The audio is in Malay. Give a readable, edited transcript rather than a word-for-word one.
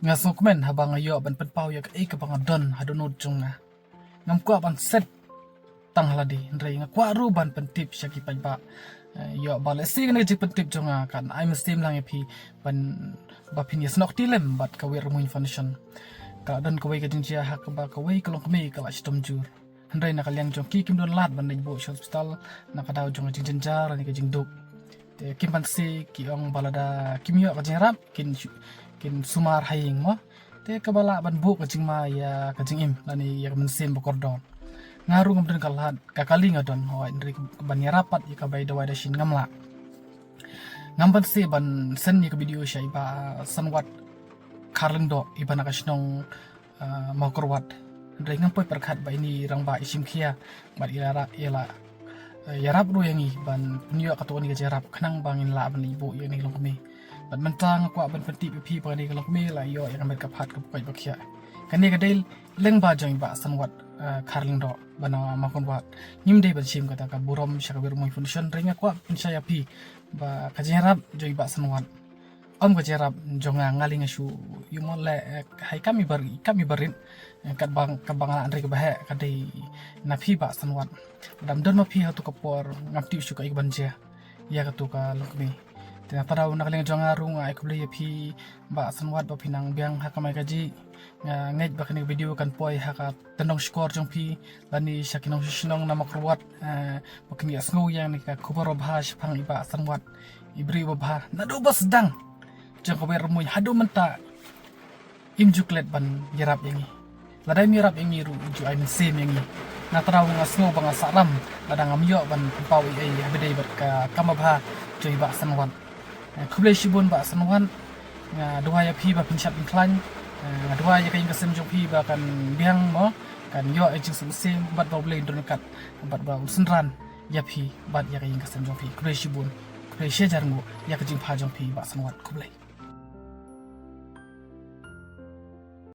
ngasukmen habang ayo ban penpau ya ke bang don hadunut junga ngam kwa ban set tang haladi ndrei nga kwa ru ban pentip syaki pa yo balesi ne ji pentip junga kan I mustim lang epi ban ba pinis nok tilem bat ka wer mun function ka don ka wei ka jinjia hak ba ka wei kalong kami ka stom jur ndrei na kalyang jong ki kim don lat ban bo hospital na ka daw jong jing jenjar ni ka jing duk te kim ban si ki ong balada kimyo ka jingrap kin sumar haying mo te kabala ban bu ka jing ma ya ka jing im lani ya men sim bokordon ngaru ngam kalat kakali ngadon ho ndri ban rapat ya ka bai dawa da shin ngamla ngamban si ban sen ni ka video shay ba sanwat karleng do iban ka shnong makorwat ndri ngam poi perkhat ba ini rang ba isim khia ba ilara ela yarap ru yangi ban punyo ka to ni ka jarap khnang bangin la ban ibu yang ni long kami ban mentang kwa ban penti pi pa ni ka long kami la yo yang ka phat ka pai ba khia kani ka del leng ba jong ba sanwat karling do bana makon wat nim de ban sim kata ka burom shaka ber moi function ringa kwa pinsaya pi ba ka jarap joi ba sanwat ka jarap jonga ngalinga shu yumol le hai kami barin kat bang ka bang andre ka bahe ka dei na phi ba sanwat dam don ma phi hatu ka por ngapti shu ka ikban je ya ka tu ka lokmi tina tarau na kalinga jonga runga ai kuble phi ba sanwat ba pinang biang ha kamai ka ji ngai ba kani video kan poi ha ka tanong skor jong phi lani shakinong shinong na makrwat bakni asngo yang ni ka khobaro bha shphang iba sanwat ibri ba bha na do bas dang jong ka ber moi hadu menta im juklet ban yarap yangi ladai mirap yangi ru ju ai sem yangi na tarau ngasngo bang saram ladang amyo ban pau ai habedai bat ka kamabha joi ba sanwat kuble shibun ba sanwan dua ya phi ba pinshat pinklan dua ya kain kasem jong phi ba kan biang mo kan yo ejing sim bat ba ble indon kat bat ba usenran ya phi bat ya kain kasem jong phi kuble shibun kuble shejar ngo ya kajing pha jong phi ba sanwan kuble